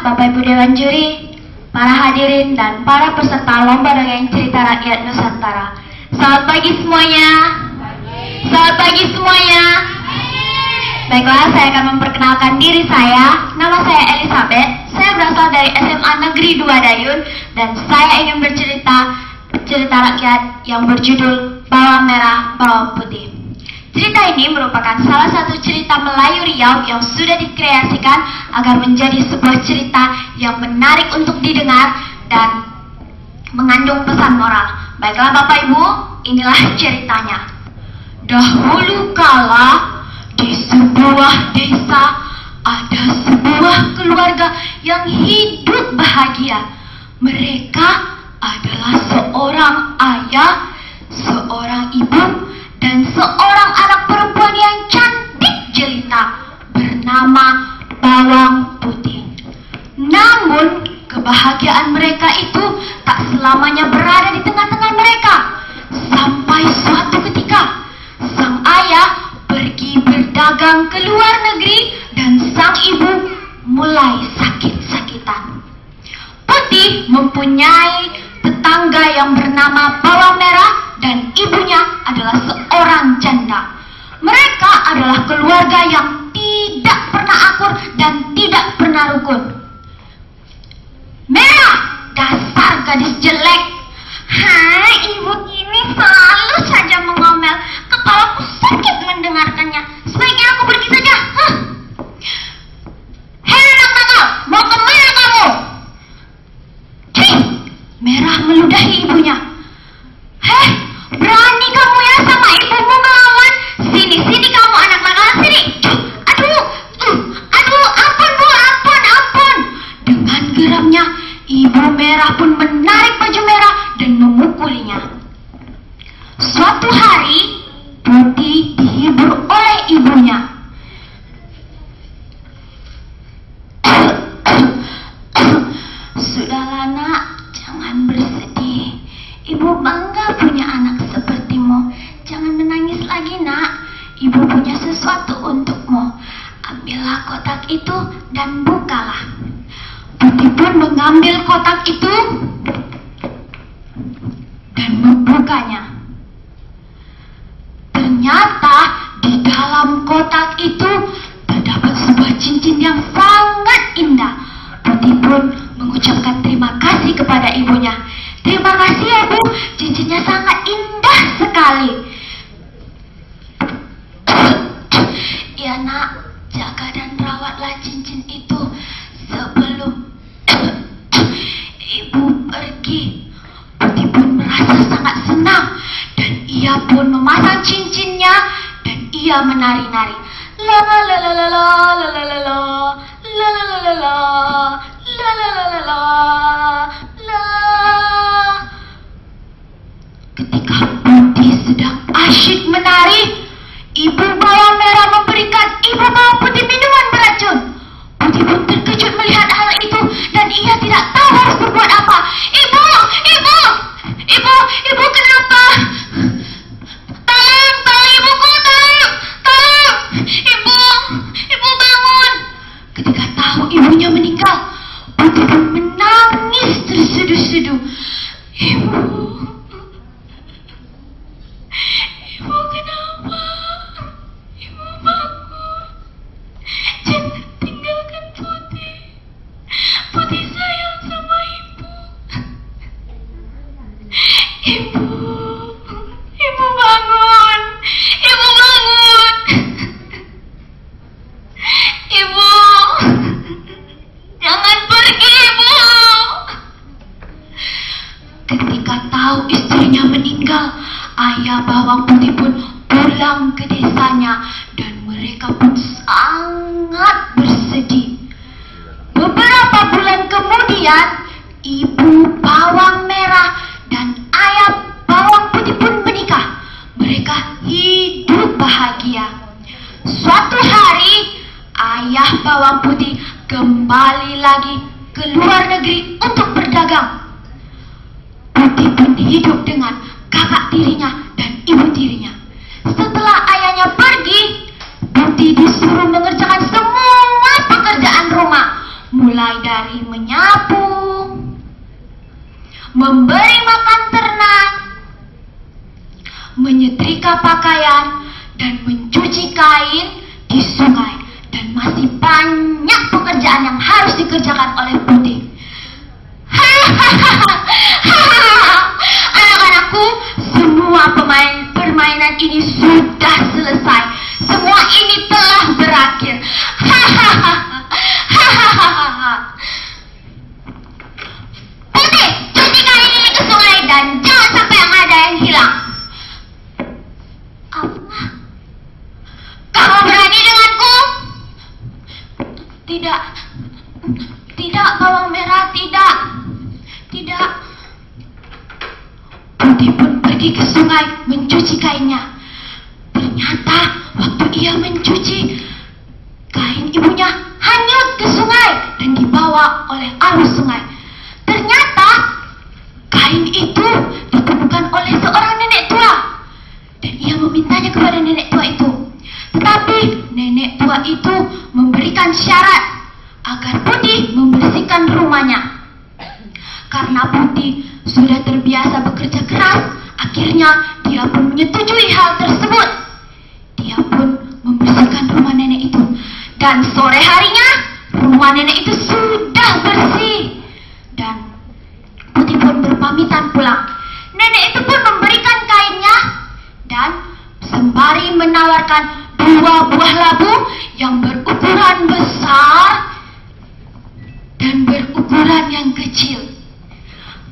Bapak Ibu Dewan Juri, para hadirin dan para peserta Lomba Dongeng Cerita Rakyat Nusantara. Selamat pagi semuanya. Selamat pagi semuanya. Baiklah, saya akan memperkenalkan diri saya. Nama saya Elizabeth. Saya berasal dari SMA Negeri 2 Dayun dan saya ingin bercerita rakyat yang berjudul Bawang Merah, Bawang Putih. Cerita ini merupakan salah satu cerita Melayu Riau yang sudah dikreasikan agar menjadi sebuah cerita yang menarik untuk didengar dan mengandung pesan moral. Baiklah Bapak Ibu, inilah ceritanya. Dahulu kala di sebuah desa ada sebuah keluarga yang hidup bahagia. Mereka adalah seorang ayah, seorang ibu, dan seorang anak perempuan yang cantik jelita bernama Bawang Putih. Namun kebahagiaan mereka itu tak selamanya berada di tengah-tengah mereka. Sampai suatu ketika sang ayah pergi berdagang ke luar negeri dan sang ibu mulai sakit-sakitan. Putih mempunyai tetangga yang bernama Bawang Merah dan ibunya adalah seorang janda. Mereka adalah keluarga yang tidak pernah akur dan tidak pernah rukun. Merah, dasar gadis jelek. Hai, ibu ini selalu saja mengomel. Kepalaku sakit mendengarkannya. Sebaiknya aku pergi saja. Hei anak nakal, mau kemana kamu? Cih, Merah meludahi ibunya. Heh, berani kamu ya sama ibumu melawan? Sini kamu anak nakal, sini. Aduh, ampun Bu, ampun. Dengan geramnya, Ibu Merah pun menarik baju Merah dan memukulinya. Suatu hari, Putih dihibur oleh ibunya. Sudahlah nak, jangan bersedih. Ibu bangga punya anak sepertimu. Jangan menangis lagi nak. Ibu punya sesuatu untukmu. Ambillah kotak itu dan bukalah. Putih pun mengambil kotak itu dan membukanya. Ternyata di dalam kotak itu terdapat sebuah cincin yang sangat indah. Putih pun mengucapkan terima kasih kepada ibunya. Terima kasih ya Bu, cincinnya sangat indah sekali. Ya nak, jaga dan rawatlah cincin itu sebelum ibu pergi. Putih pun merasa sangat senang dan ia pun memasang cincinnya dan ia menari-nari. La la la la la la la la la la la la la la la. Ketika Putih sedang asyik menari, Ibu Bawang Merah memberikan Ibu Bawang Putih minuman beracun. Putih pun terkejut melihat hal itu dan ia tidak tahu harus berbuat apa. Ibu kenapa? Tolong ibuku, tolong. Ibu bangun. Ketika tahu ibunya meninggal, Putih pun menangis terseduh-seduh. Ibu kenapa? Ibu bangun. Jangan tinggalkan Putih. Putih sayang sama ibu. Ibu bangun. Ibu, jangan pergi ibu. Ketika tahu istrinya meninggal, ayah Bawang Putih pun pulang ke desanya dan mereka pun sangat bersedih. Beberapa bulan kemudian, Ibu Bawang Merah dan ayah Bawang Putih pun menikah. Mereka hidup bahagia. Suatu hari, ayah Bawang Putih kembali lagi ke luar negeri untuk berdagang. Putih pun hidup dengan kakak tirinya dan ibu tirinya. Setelah ayahnya pergi, Putih disuruh mengerjakan semua pekerjaan rumah, mulai dari memberi makan ternak, menyetrika pakaian, dan mencuci kain di sungai. Dan masih banyak pekerjaan yang harus dikerjakan oleh Putih. Anak-anakku, semua permainan ini sudah selesai. Semua ini telah berakhir. Putih, cuci kain ini ke sungai dan jangan sampai ada yang hilang. Apa? Kamu berani denganku? Tidak. Tidak, bawang merah, tidak. Tidak. Putih pun pergi ke sungai mencuci kainnya. Ternyata waktu ia mencuci, kain ibunya hanyut ke sungai dan dibawa oleh arus sungai. Ternyata kain itu ditemukan oleh seorang nenek tua. Dan ia memintanya kepada nenek tua itu. Tetapi nenek tua itu memberikan syarat agar Putih membersihkan rumahnya. Karena Putih sudah terbiasa bekerja keras, akhirnya dia pun menyetujui hal tersebut. Dia pun membersihkan rumah nenek itu. Dan sore harinya, rumah nenek itu sudah bersih. Dan Putih pun berpamitan pulang. Nenek itu pun memberikan kainnya dan sembari menawarkan 2 buah labu yang berukuran besar dan berukuran yang kecil.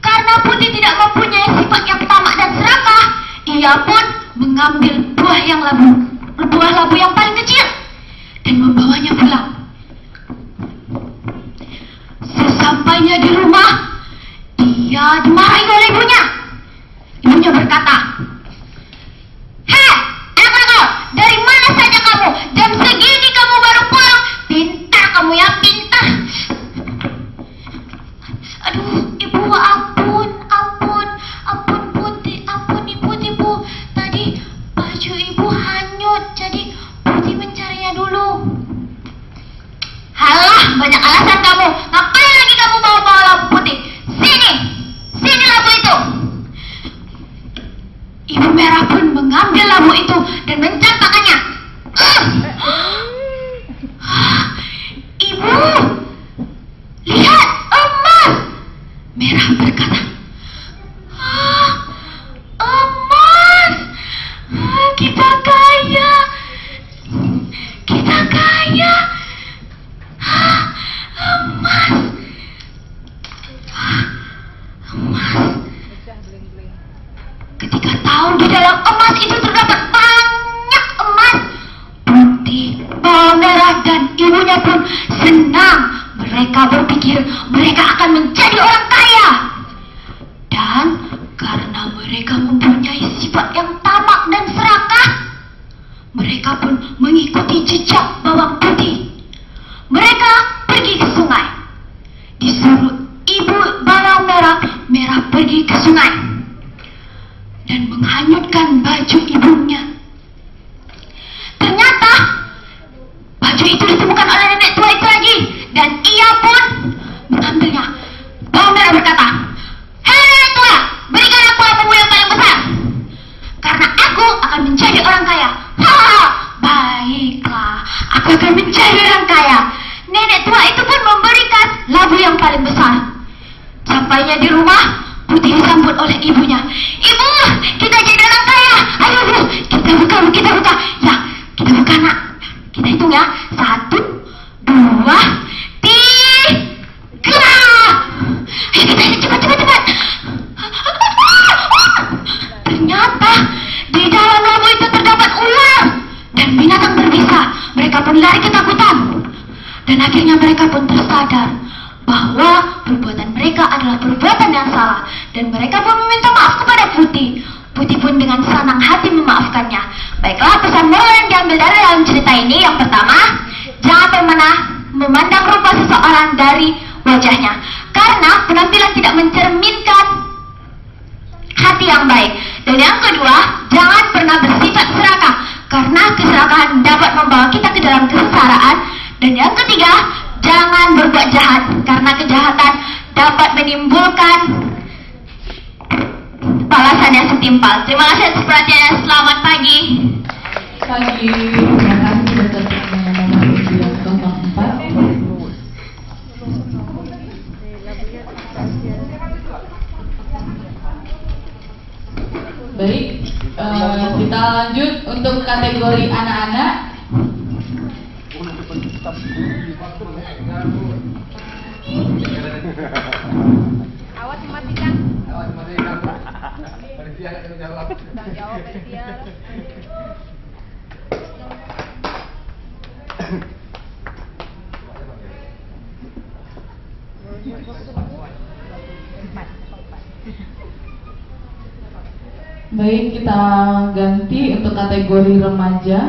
Karena Putih tidak mempunyai sifat yang tamak dan serakah, ia pun mengambil buah labu yang paling kecil dan membawanya pulang. Sesampainya di rumah, dia dimarahi oleh ibunya. Ibunya berkata, "Hei, anak-anak, dari mana saja kamu? Jam segini kamu baru pulang. Pintar kamu ya, pintar." Aduh, ibu, ampun Putih, ampuni Putih, Bu. Tadi baju ibu hanyut, jadi Putih mencarinya dulu. Halah, banyak alasan kamu. Ngapain lagi kamu bawa-bawa labu Putih? Sini labu itu. Ibu merah pun mengambil labu itu dan mencampakkannya. Ibu, lihat, emas. Merah berkata, emas, kita kaya. Emas. Ketika tahu di dalam emas itu terdapat banyak emas, Putih, bawang merah, dan ibunya pun senang. Mereka berpikir mereka akan menjadi orang kaya. Dan karena mereka mempunyai sifat yang tamak dan serakah, mereka pun mengikuti jejak bawang putih. Mereka pergi ke sungai. Disuruh ibu bawang merah pergi ke sungai dan menghanyutkan baju ibunya. Ternyata baju itu ditemukan oleh nenek tua itu lagi, dan ia pun mengambilnya. Bawang merah berkata, "Hei nenek tua, berikan aku labumu yang paling besar, karena aku akan menjadi orang kaya." Hahaha, baiklah, aku akan menjadi orang kaya. Nenek tua itu pun memberikan labu yang paling besar. Sampainya di rumah, Putih disambut oleh ibunya. "Ibu, kita jadi orang kaya. Ayo Bu, kita buka. Ya, kita buka nak. Kita hitung ya. 1, 2, 3. Ayo kita cepat. Ternyata di dalam labu itu terdapat ular dan binatang berbisa. Mereka pun lari ketakutan. Dan akhirnya mereka pun tersadar bahwa perbuatan mereka adalah perbuatan yang salah, dan mereka pun meminta maaf kepada Putih. Putih pun dengan senang hati memaafkannya. Baiklah, pesan moral yang diambil dari dalam cerita ini, yang pertama, jangan pernah memandang rupa seseorang dari wajahnya, karena penampilan tidak mencerminkan hati yang baik. Dan yang kedua, jangan pernah bersifat serakah, karena keserakahan dapat membawa kita ke dalam kesengsaraan. Dan yang ketiga, jangan berbuat jahat, karena kejahatan dapat menimbulkan kesulitan yang setimpal. Terima kasih atas perhatiannya. Selamat pagi. Pagi. Terima kasih sudah terima nomor 904. Baik, kita lanjut untuk kategori anak-anak. Awas dimatikan. Jawab dia. Baik, kita ganti untuk kategori remaja.